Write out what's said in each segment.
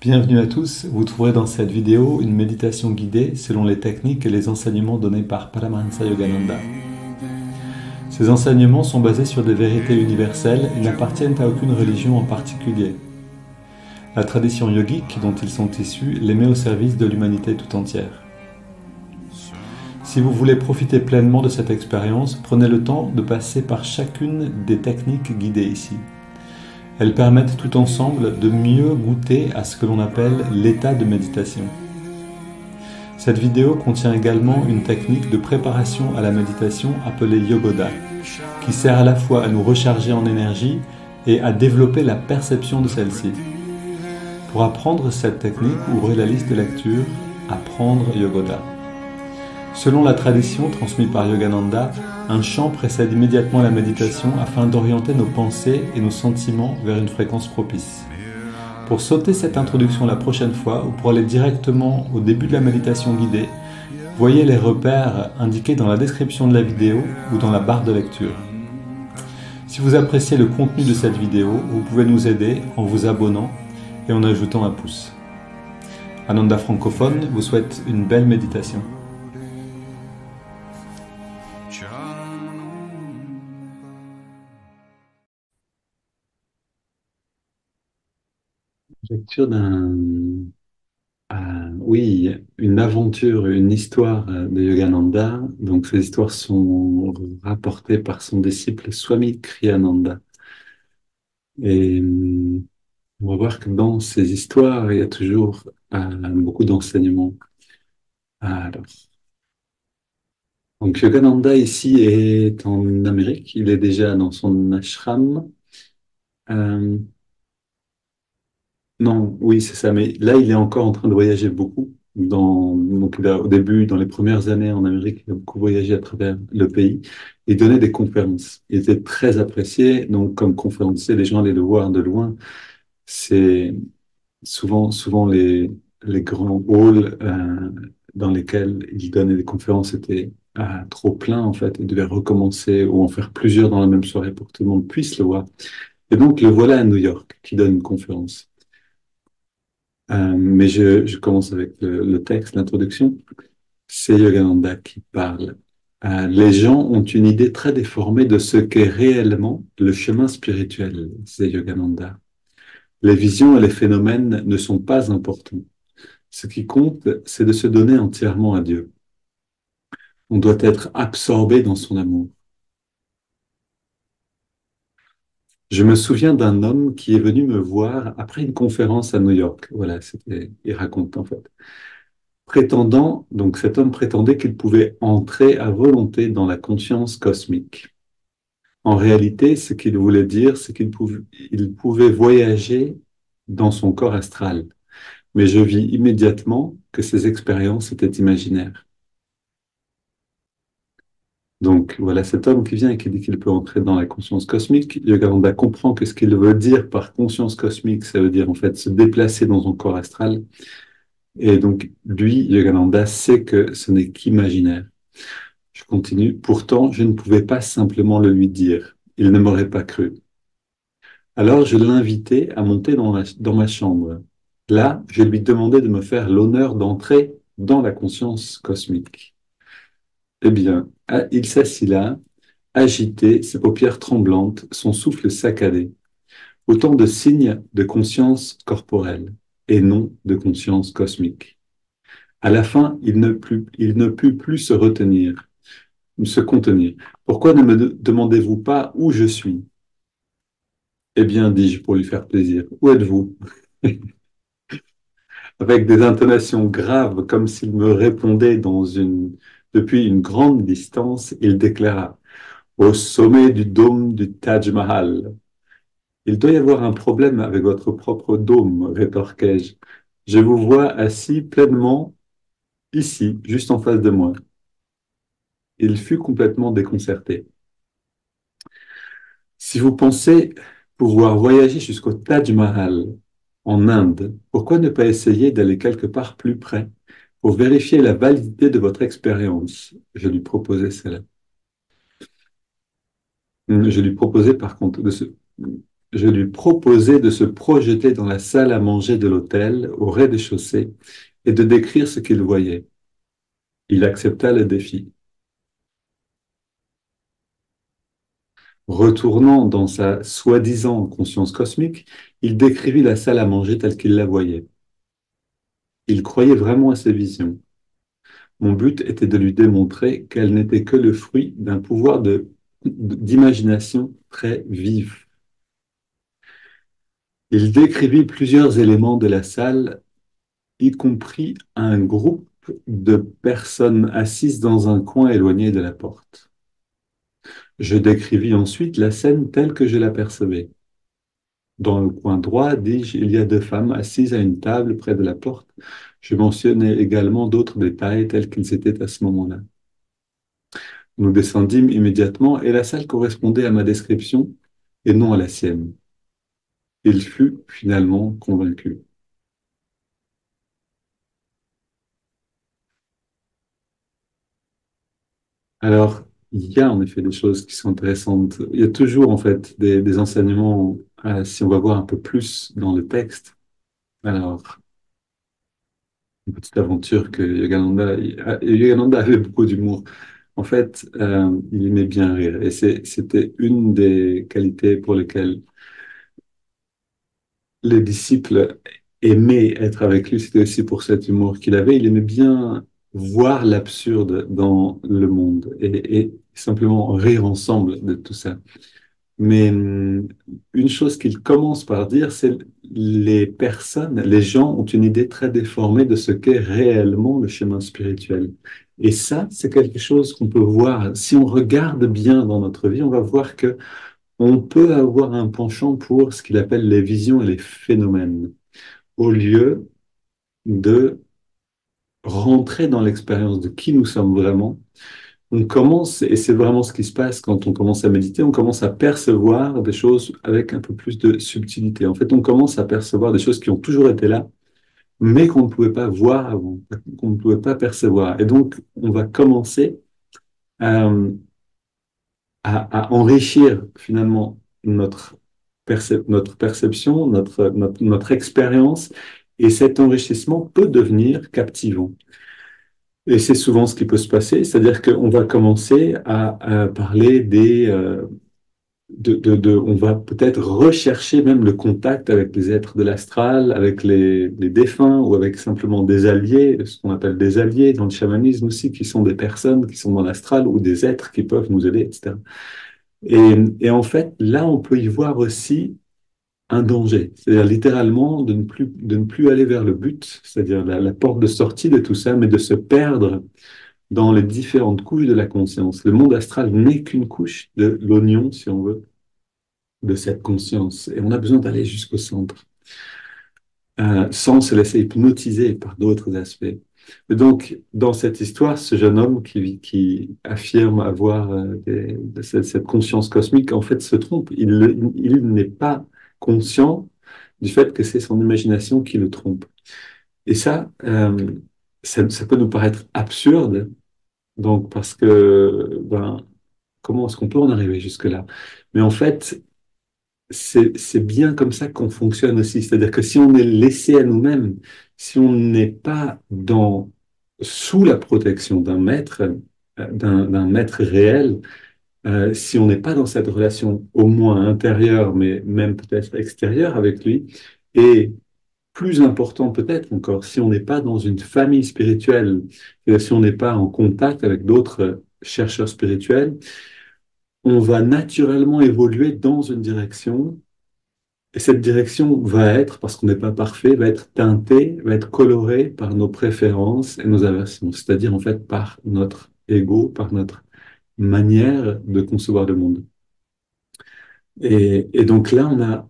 Bienvenue à tous, vous trouverez dans cette vidéo une méditation guidée selon les techniques et les enseignements donnés par Paramahansa Yogananda. Ces enseignements sont basés sur des vérités universelles et n'appartiennent à aucune religion en particulier. La tradition yogique dont ils sont issus les met au service de l'humanité tout entière. Si vous voulez profiter pleinement de cette expérience, prenez le temps de passer par chacune des techniques guidées ici. Elles permettent tout ensemble de mieux goûter à ce que l'on appelle l'état de méditation. Cette vidéo contient également une technique de préparation à la méditation appelée Yogoda, qui sert à la fois à nous recharger en énergie et à développer la perception de celle-ci. Pour apprendre cette technique, ouvrez la liste de lecture Apprendre Yogoda. Selon la tradition transmise par Yogananda, un chant précède immédiatement la méditation afin d'orienter nos pensées et nos sentiments vers une fréquence propice. Pour sauter cette introduction la prochaine fois ou pour aller directement au début de la méditation guidée, voyez les repères indiqués dans la description de la vidéo ou dans la barre de lecture. Si vous appréciez le contenu de cette vidéo, vous pouvez nous aider en vous abonnant et en ajoutant un pouce. Ananda Francophone vous souhaite une belle méditation. Lecture oui, une aventure, une histoire de Yogananda. Donc, ces histoires sont rapportées par son disciple Swami Kriyananda. Et on va voir que dans ces histoires, il y a toujours beaucoup d'enseignements. Alors, donc Yogananda ici est en Amérique. Il est déjà dans son ashram. Euh, Non, oui, c'est ça. Mais là, il est encore en train de voyager beaucoup. Donc, au début, dans les premières années en Amérique, il a beaucoup voyagé à travers le pays et donnait des conférences. Il était très apprécié. Donc, comme conférencier, les gens allaient le voir de loin. C'est souvent les grands halls dans lesquels il donnait des conférences étaient trop pleins, en fait. Il devait recommencer ou en faire plusieurs dans la même soirée pour que tout le monde puisse le voir. Et donc, le voilà à New York qui donne une conférence. Mais je commence avec le texte, l'introduction. C'est Yogananda qui parle. Les gens ont une idée très déformée de ce qu'est réellement le chemin spirituel, c'est Yogananda. Les visions et les phénomènes ne sont pas importants. Ce qui compte, c'est de se donner entièrement à Dieu. On doit être absorbé dans son amour. Je me souviens d'un homme qui est venu me voir après une conférence à New York. Voilà, il raconte en fait. Donc cet homme prétendait qu'il pouvait entrer à volonté dans la conscience cosmique. En réalité, ce qu'il voulait dire, c'est il pouvait voyager dans son corps astral. Mais je vis immédiatement que ces expériences étaient imaginaires. Donc voilà cet homme qui vient et qui dit qu'il peut entrer dans la conscience cosmique. Yogananda comprend que ce qu'il veut dire par conscience cosmique, ça veut dire en fait se déplacer dans son corps astral. Et donc lui, Yogananda, sait que ce n'est qu'imaginaire. Je continue. Pourtant, je ne pouvais pas simplement le lui dire. Il ne m'aurait pas cru. Alors, je l'invitai à monter dans ma chambre. Là, je lui demandai de me faire l'honneur d'entrer dans la conscience cosmique. Eh bien, il s'assit là, agité, ses paupières tremblantes, son souffle saccadé. Autant de signes de conscience corporelle et non de conscience cosmique. À la fin, il ne put plus se contenir. Pourquoi ne me demandez-vous pas où je suis? Eh bien, dis-je pour lui faire plaisir, où êtes-vous? Avec des intonations graves, comme s'il me répondait depuis une grande distance, il déclara, au sommet du dôme du Taj Mahal. Il doit y avoir un problème avec votre propre dôme, rétorquai-je. Je vous vois assis pleinement ici, juste en face de moi. Il fut complètement déconcerté. Si vous pensez pouvoir voyager jusqu'au Taj Mahal en Inde, pourquoi ne pas essayer d'aller quelque part plus près pour vérifier la validité de votre expérience? Je lui proposais cela. Je lui proposais par contre Je lui proposai de se projeter dans la salle à manger de l'hôtel, au rez-de-chaussée, et de décrire ce qu'il voyait. Il accepta le défi. Retournant dans sa soi-disant conscience cosmique, il décrivit la salle à manger telle qu'il la voyait. Il croyait vraiment à ses visions. Mon but était de lui démontrer qu'elle n'était que le fruit d'un pouvoir d'imagination très vif. Il décrivit plusieurs éléments de la salle, y compris un groupe de personnes assises dans un coin éloigné de la porte. Je décrivis ensuite la scène telle que je l'apercevais. Dans le coin droit, dis-je, il y a deux femmes assises à une table près de la porte. Je mentionnais également d'autres détails tels qu'ils étaient à ce moment-là. Nous descendîmes immédiatement et la salle correspondait à ma description et non à la sienne. Il fut finalement convaincu. Alors, il y a en effet des choses qui sont intéressantes. Il y a toujours en fait des enseignements, si on va voir un peu plus dans le texte. Alors, une petite aventure que Yogananda avait beaucoup d'humour. En fait, il aimait bien rire et c'était une des qualités pour lesquelles les disciples aimaient être avec lui. C'était aussi pour cet humour qu'il avait. Il aimait bien voir l'absurde dans le monde et simplement rire ensemble de tout ça. Mais une chose qu'il commence par dire, c'est les personnes, les gens ont une idée très déformée de ce qu'est réellement le chemin spirituel. Et ça, c'est quelque chose qu'on peut voir. Si on regarde bien dans notre vie, on va voir que on peut avoir un penchant pour ce qu'il appelle les visions et les phénomènes, au lieu de rentrer dans l'expérience de qui nous sommes vraiment. On commence, et c'est vraiment ce qui se passe quand on commence à méditer, on commence à percevoir des choses avec un peu plus de subtilité. En fait, on commence à percevoir des choses qui ont toujours été là, mais qu'on ne pouvait pas voir avant, qu'on ne pouvait pas percevoir. Et donc, on va commencer à, à enrichir finalement notre perception, notre expérience, et cet enrichissement peut devenir captivant. Et c'est souvent ce qui peut se passer, c'est-à-dire qu'on va commencer à parler on va peut-être rechercher même le contact avec les êtres de l'astral, avec les défunts ou avec simplement des alliés, ce qu'on appelle des alliés dans le chamanisme aussi, qui sont des personnes qui sont dans l'astral ou des êtres qui peuvent nous aider, etc. Et en fait, là, on peut y voir aussi un danger, c'est-à-dire littéralement de ne plus aller vers le but, c'est-à-dire la porte de sortie de tout ça, mais de se perdre dans les différentes couches de la conscience. Le monde astral n'est qu'une couche de l'oignon, si on veut, de cette conscience. Et on a besoin d'aller jusqu'au centre, sans se laisser hypnotiser par d'autres aspects. Et donc, dans cette histoire, ce jeune homme qui affirme avoir cette conscience cosmique, en fait, se trompe. Il n'est pas conscient du fait que c'est son imagination qui le trompe. Et ça peut nous paraître absurde, donc parce que, ben, comment est-ce qu'on peut en arriver jusque-là? Mais en fait, c'est bien comme ça qu'on fonctionne aussi. C'est-à-dire que si on est laissé à nous-mêmes, si on n'est pas sous la protection d'un maître, d'un maître réel, si on n'est pas dans cette relation au moins intérieure, mais même peut-être extérieure avec lui, et plus important peut-être encore, si on n'est pas dans une famille spirituelle, si on n'est pas en contact avec d'autres chercheurs spirituels, on va naturellement évoluer dans une direction. Et cette direction va être, parce qu'on n'est pas parfait, va être teintée, va être colorée par nos préférences et nos aversions, c'est-à-dire en fait par notre ego, par notre manière de concevoir le monde. Et donc là,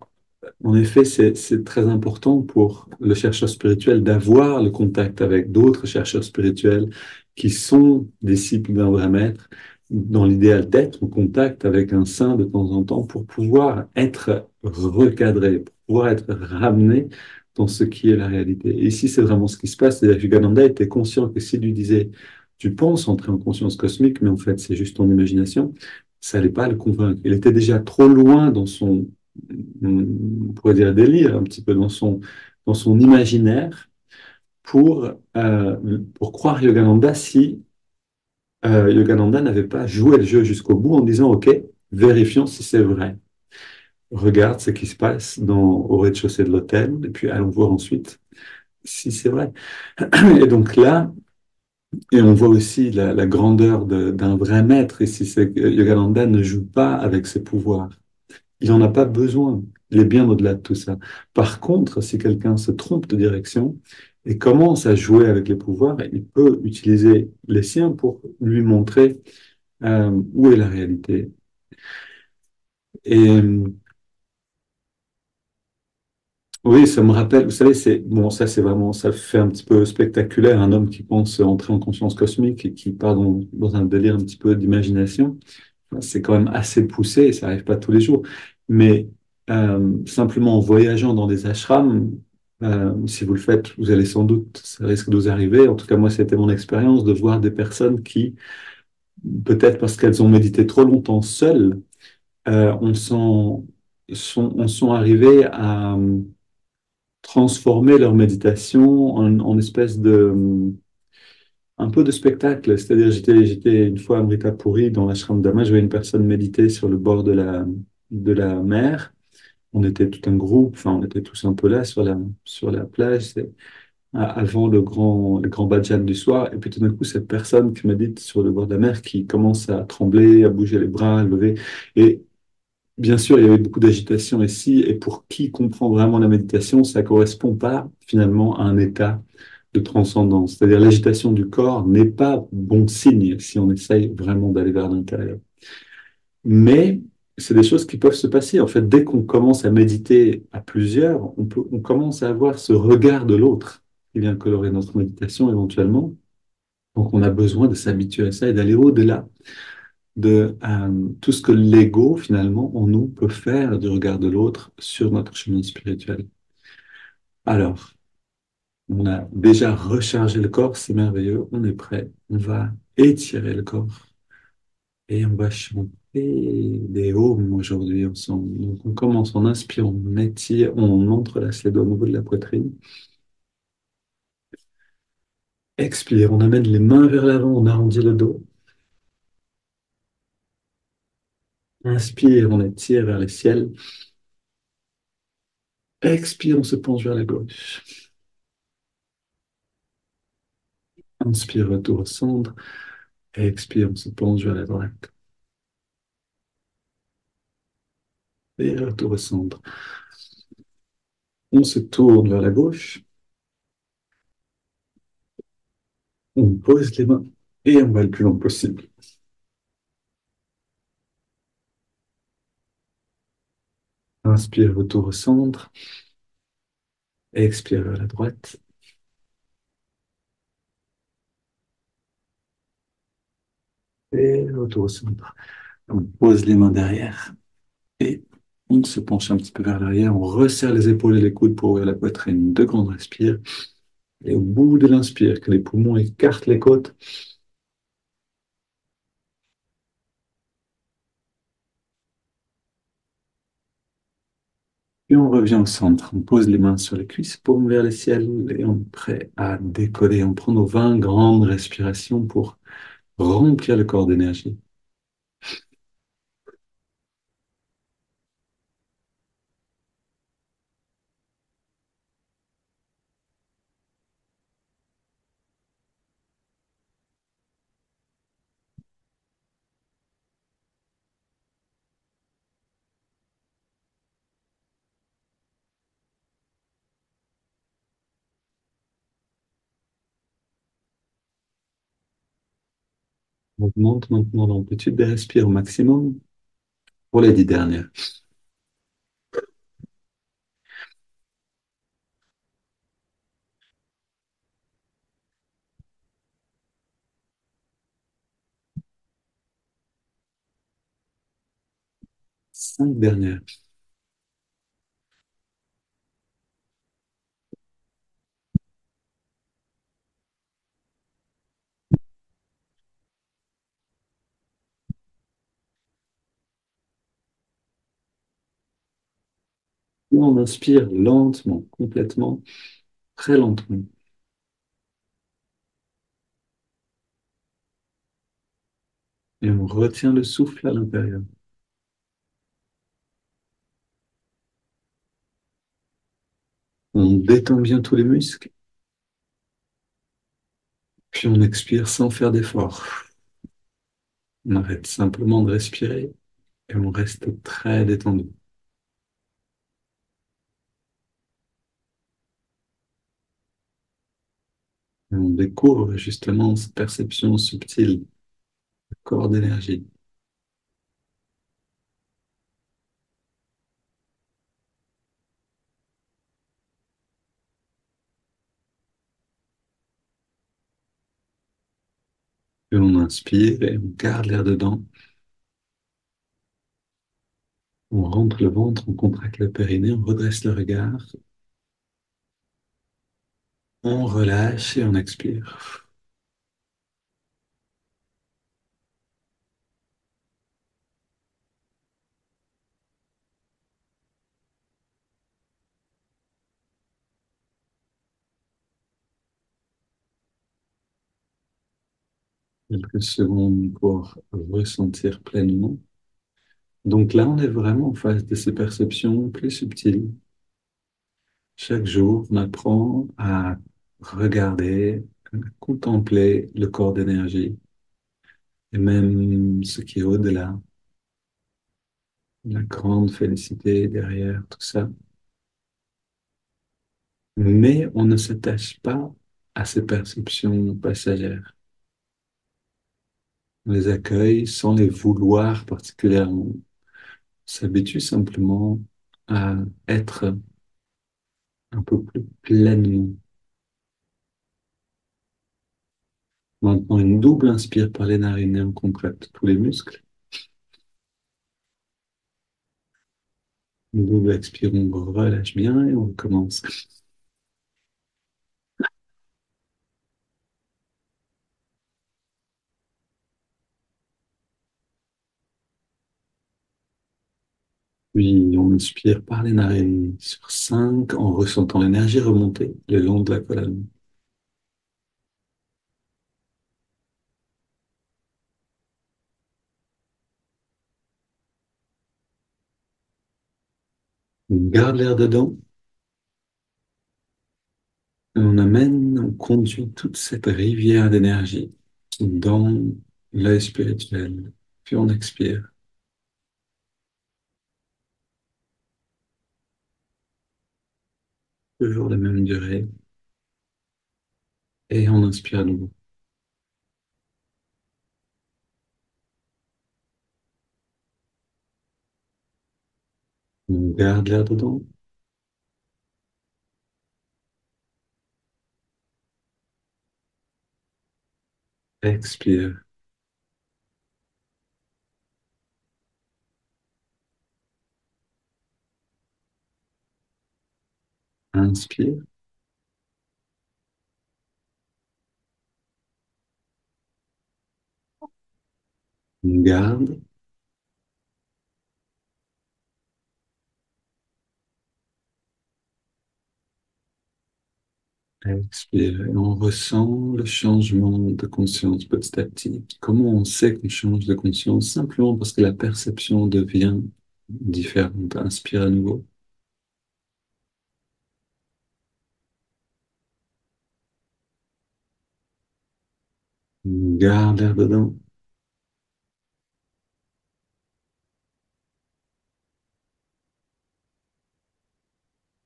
en effet, c'est très important pour le chercheur spirituel d'avoir le contact avec d'autres chercheurs spirituels qui sont disciples d'un vrai maître, dans l'idéal d'être en contact avec un saint de temps en temps pour pouvoir être recadré, pour pouvoir être ramené dans ce qui est la réalité. Et ici, c'est vraiment ce qui se passe. C'est-à-dire que Yogananda était conscient que s'il lui disait, tu penses entrer en conscience cosmique, mais en fait, c'est juste ton imagination, ça n'allait pas le convaincre. Il était déjà trop loin on pourrait dire délire un petit peu dans son imaginaire pour croire Yogananda si Yogananda n'avait pas joué le jeu jusqu'au bout en disant, OK, vérifions si c'est vrai. Regarde ce qui se passe au rez-de-chaussée de l'hôtel, et puis allons voir ensuite si c'est vrai. Et donc là, et on voit aussi la grandeur d'un vrai maître ici, c'est que Yogananda ne joue pas avec ses pouvoirs. Il n'en a pas besoin. Il est bien au-delà de tout ça. Par contre, si quelqu'un se trompe de direction et commence à jouer avec les pouvoirs, il peut utiliser les siens pour lui montrer où est la réalité. Et oui, ça me rappelle, vous savez, c'est bon, ça c'est vraiment, ça fait un petit peu spectaculaire, un homme qui pense entrer en conscience cosmique et qui part dans un délire un petit peu d'imagination. C'est quand même assez poussé, et ça n'arrive pas tous les jours. Mais simplement en voyageant dans des ashrams, si vous le faites, vous allez sans doute, ça risque de vous arriver. En tout cas, moi, c'était mon expérience de voir des personnes qui, peut-être parce qu'elles ont médité trop longtemps seules, on sont arrivées à transformer leur méditation en espèce un peu de spectacle. C'est-à-dire, j'étais une fois à Amrita Puri dans l'ashram d'Ama, je voyais une personne méditer sur le bord de la mer. On était tout un groupe, enfin, on était tous un peu là sur la plage, avant le grand bhajan du soir. Et puis tout d'un coup, cette personne qui médite sur le bord de la mer, qui commence à trembler, à bouger les bras, à lever. Et bien sûr, il y avait beaucoup d'agitation ici, et pour qui comprend vraiment la méditation, ça correspond pas finalement à un état de transcendance. C'est-à-dire l'agitation du corps n'est pas bon signe si on essaye vraiment d'aller vers l'intérieur. Mais c'est des choses qui peuvent se passer. En fait, dès qu'on commence à méditer à plusieurs, on commence à avoir ce regard de l'autre qui vient colorer notre méditation éventuellement. Donc, on a besoin de s'habituer à ça et d'aller au-delà de tout ce que l'ego, finalement, en nous, peut faire du regard de l'autre sur notre chemin spirituel. Alors, on a déjà rechargé le corps, c'est merveilleux, on est prêt, on va étirer le corps et on va chanter des hymnes aujourd'hui ensemble. Donc, on commence en inspirant, on étire, on entrelace les doigts au niveau de la poitrine. Expire, on amène les mains vers l'avant, on arrondit le dos. Inspire, on étire vers le ciel. Expire, on se penche vers la gauche. Inspire, retour au centre. Expire, on se penche vers la droite. Et retour au centre. On se tourne vers la gauche. On pose les mains et on va le plus long possible. Inspire, retour au centre. Expire vers la droite. Et retour au centre. On pose les mains derrière. Et on se penche un petit peu vers l'arrière. On resserre les épaules et les coudes pour ouvrir la poitrine. Deux grandes respires. Et au bout de l'inspire, que les poumons écartent les côtes. Et on revient au centre. On pose les mains sur les cuisses, paumes vers le ciel. Et on est prêt à décoller. On prend nos 20 grandes respirations pour remplir le corps d'énergie. On augmente maintenant l'amplitude des respires au maximum pour les 10 dernières. 5 dernières. Et on inspire lentement, complètement, très lentement. Et on retient le souffle à l'intérieur. On détend bien tous les muscles, puis on expire sans faire d'effort. On arrête simplement de respirer et on reste très détendu. Et on découvre justement cette perception subtile, le corps d'énergie. Et on inspire et on garde l'air dedans. On rentre le ventre, on contracte le périnée, on redresse le regard, on relâche et on expire. Quelques secondes pour ressentir pleinement. Donc là, on est vraiment en face de ces perceptions plus subtiles. Chaque jour, on apprend à regarder, à contempler le corps d'énergie et même ce qui est au-delà, la grande félicité derrière tout ça. Mais on ne s'attache pas à ces perceptions passagères. On les accueille sans les vouloir particulièrement. On s'habitue simplement à être un peu plus pleinement. Maintenant, une double inspire par les narines et on contracte tous les muscles. Une double expire, on relâche bien et on recommence. Puis on inspire par les narines sur 5 en ressentant l'énergie remonter le long de la colonne. On garde l'air dedans et on amène, on conduit toute cette rivière d'énergie dans l'œil spirituel. Puis on expire. Toujours la même durée. Et on inspire à nouveau. On garde l'air dedans. Expire. Inspire. On garde. Expire. Et on ressent le changement de conscience petit à petit. Comment on sait qu'on change de conscience? Simplement parce que la perception devient différente. Inspire à nouveau. On garde l'air dedans.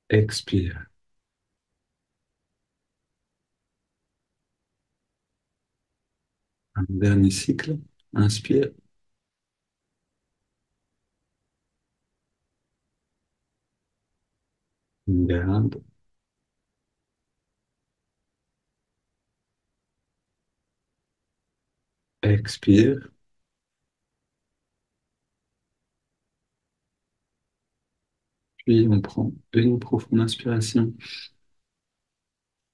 Expire. Un dernier cycle. Inspire. On garde. Expire. Puis on prend une profonde inspiration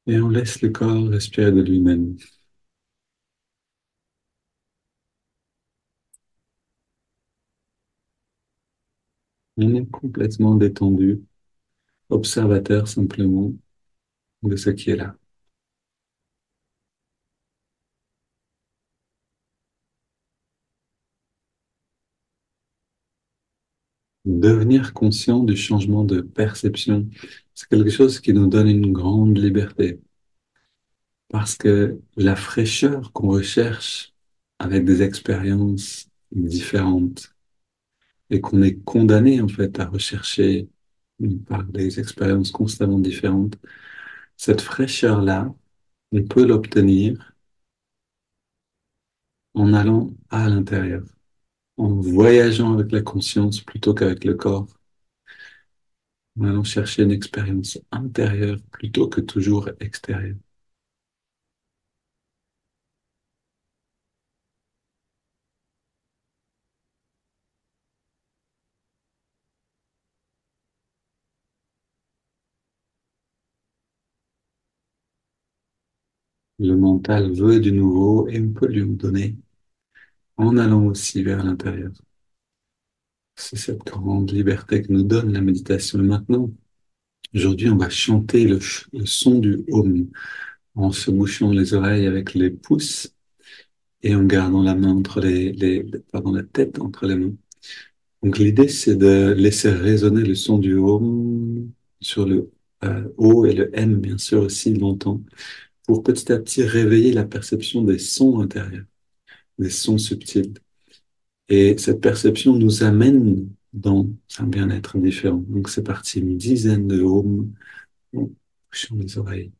et on laisse le corps respirer de lui-même. On est complètement détendu. observateur simplement de ce qui est là. Devenir conscient du changement de perception, c'est quelque chose qui nous donne une grande liberté parce que la fraîcheur qu'on recherche avec des expériences différentes et qu'on est condamné en fait à rechercher par des expériences constamment différentes, cette fraîcheur-là, on peut l'obtenir en allant à l'intérieur, en voyageant avec la conscience plutôt qu'avec le corps, en allant chercher une expérience intérieure plutôt que toujours extérieure. Le mental veut du nouveau et on peut lui en donner en allant aussi vers l'intérieur. C'est cette grande liberté que nous donne la méditation. Et maintenant, aujourd'hui, on va chanter le son du Om en se bouchant les oreilles avec les pouces et en gardant la main entre pardon, la tête entre les mains. Donc l'idée, c'est de laisser résonner le son du Om sur le O et le M, bien sûr, aussi longtemps, pour petit à petit réveiller la perception des sons intérieurs, des sons subtils. Et cette perception nous amène dans un bien-être différent. Donc c'est parti, une dizaine de Om en bouchant les oreilles.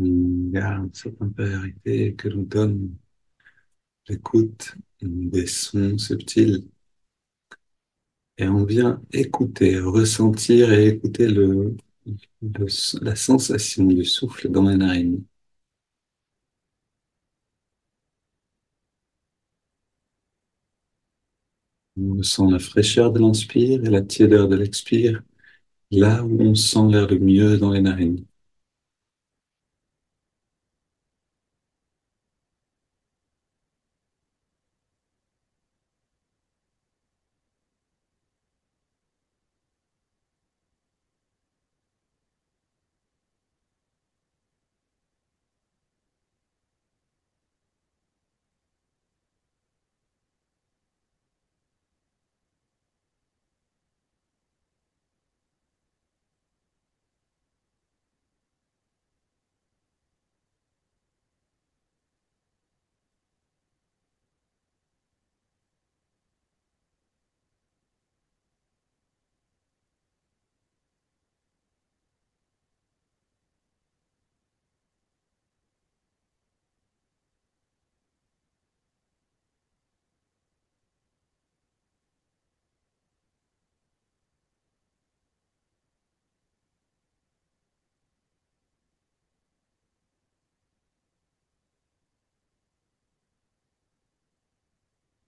Garde cette intériorité que nous donne l'écoute des sons subtils et on vient écouter, ressentir et écouter la sensation du souffle dans la narine. On sent la fraîcheur de l'inspire et la tiédeur de l'expire, là où on sent l'air le mieux dans les narines.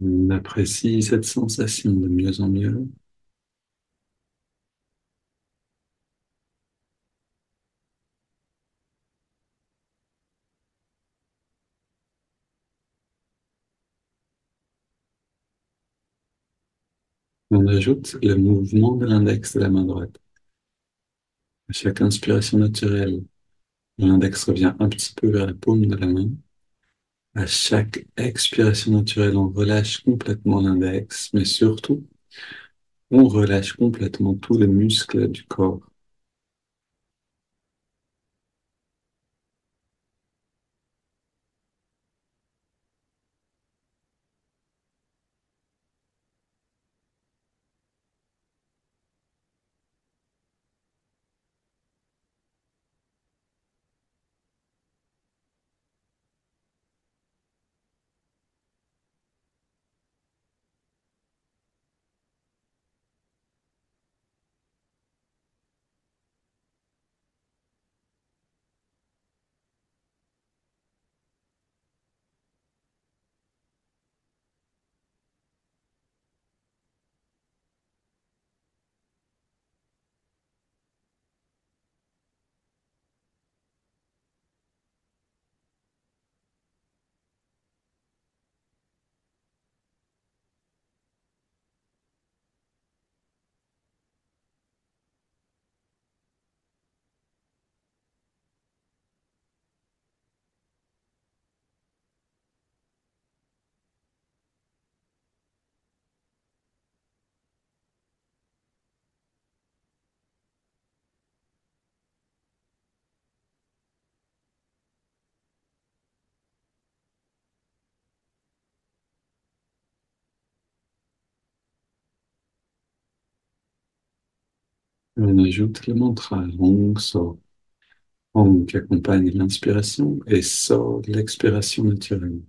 On apprécie cette sensation de mieux en mieux. On ajoute le mouvement de l'index de la main droite. À chaque inspiration naturelle, l'index revient un petit peu vers la paume de la main. À chaque expiration naturelle, on relâche complètement l'index, mais surtout, on relâche complètement tous les muscles du corps. On ajoute le mantra Om So. Om qui accompagne l'inspiration et So l'expiration naturelle.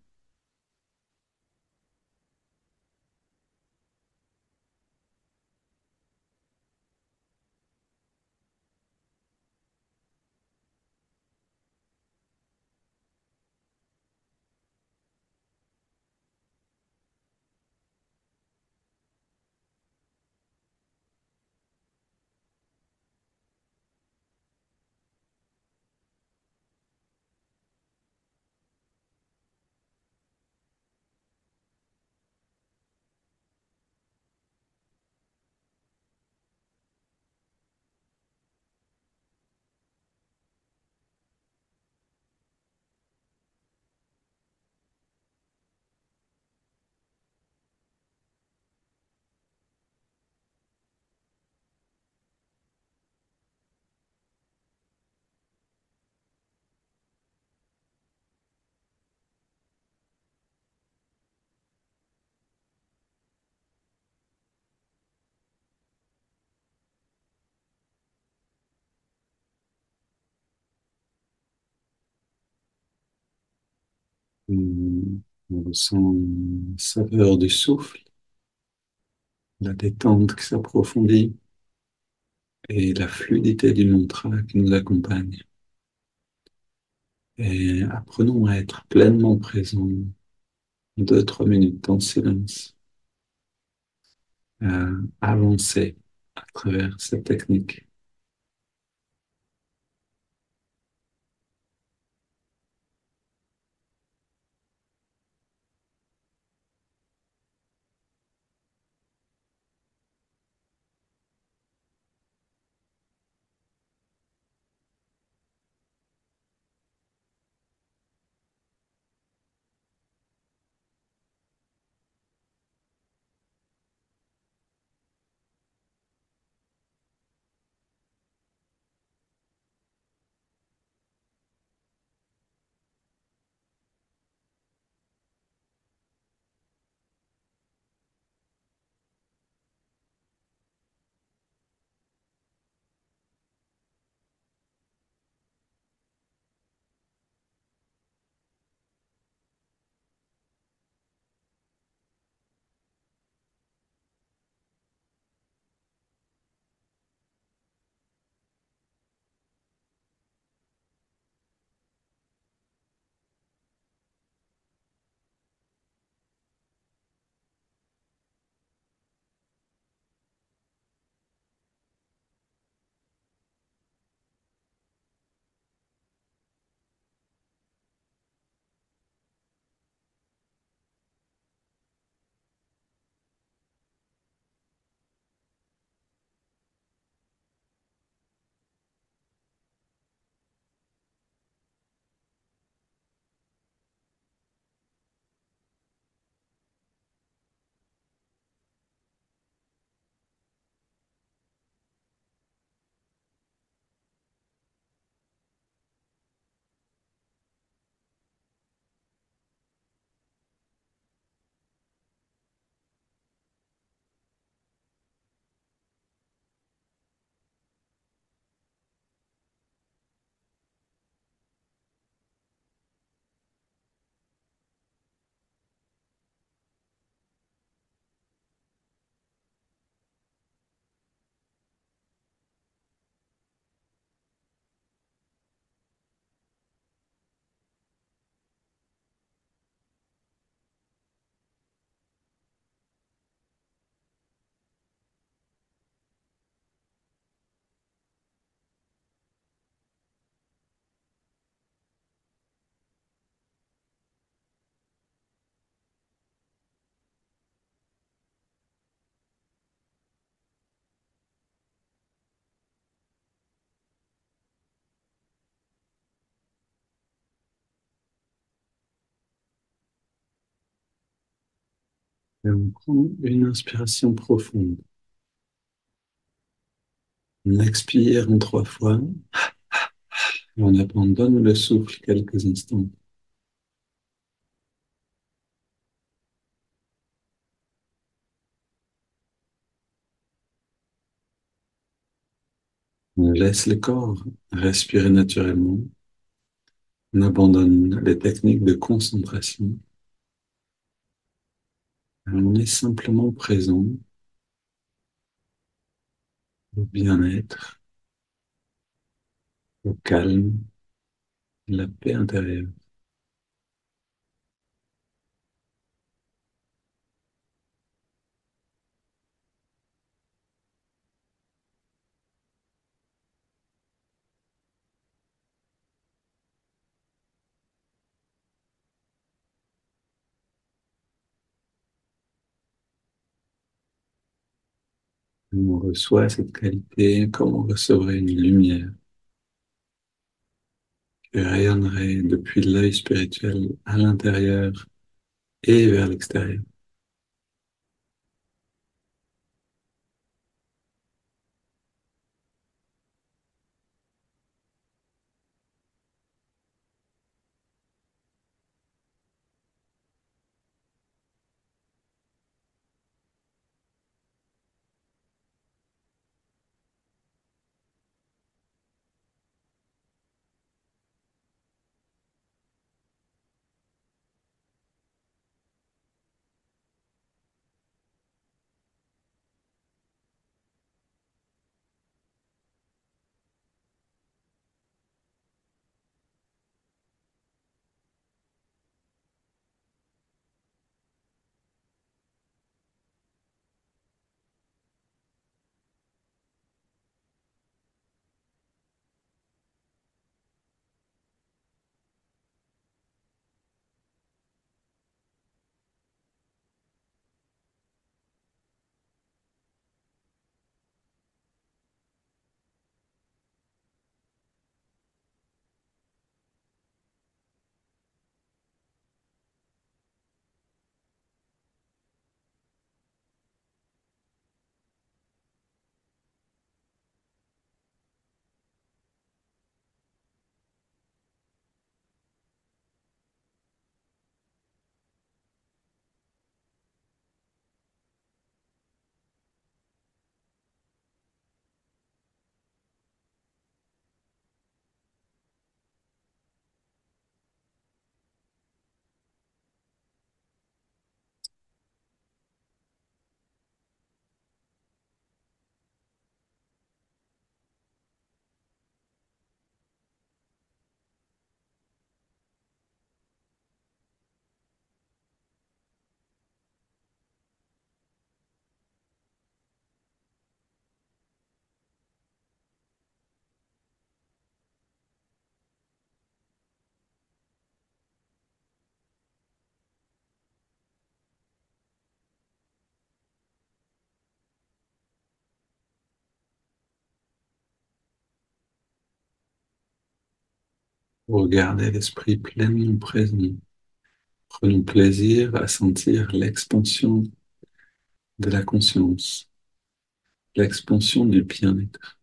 On ressent la saveur du souffle, la détente qui s'approfondit et la fluidité du mantra qui nous accompagne. Et apprenons à être pleinement présents 2, 3 minutes en silence, à avancer à travers cette technique. Et on prend une inspiration profonde. On expire en 3 fois et on abandonne le souffle quelques instants. On laisse le corps respirer naturellement. On abandonne les techniques de concentration. On est simplement présent au bien-être, au calme, la paix intérieure. On reçoit cette qualité comme on recevrait une lumière qui rayonnerait depuis l'œil spirituel à l'intérieur et vers l'extérieur. Regardez l'esprit pleinement présent. Prenons plaisir à sentir l'expansion de la conscience, l'expansion du bien-être.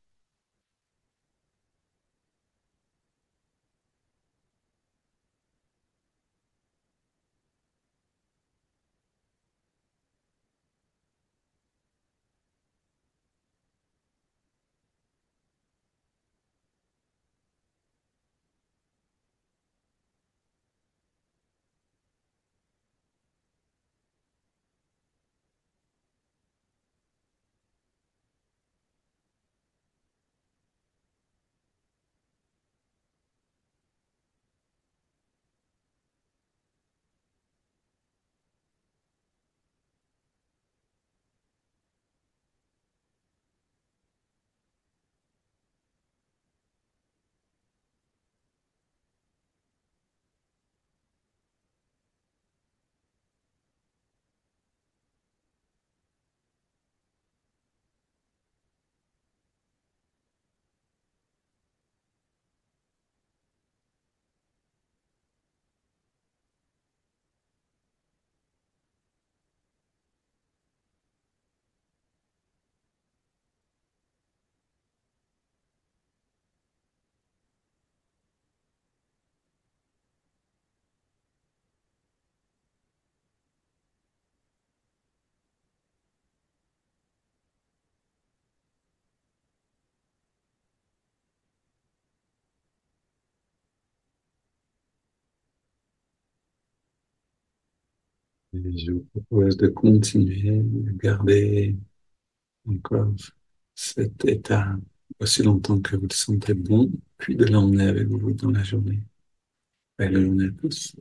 Et je vous propose de continuer, de garder encore cet état aussi longtemps que vous le sentez bon, puis de l'emmener avec vous dans la journée. Belle journée à tous.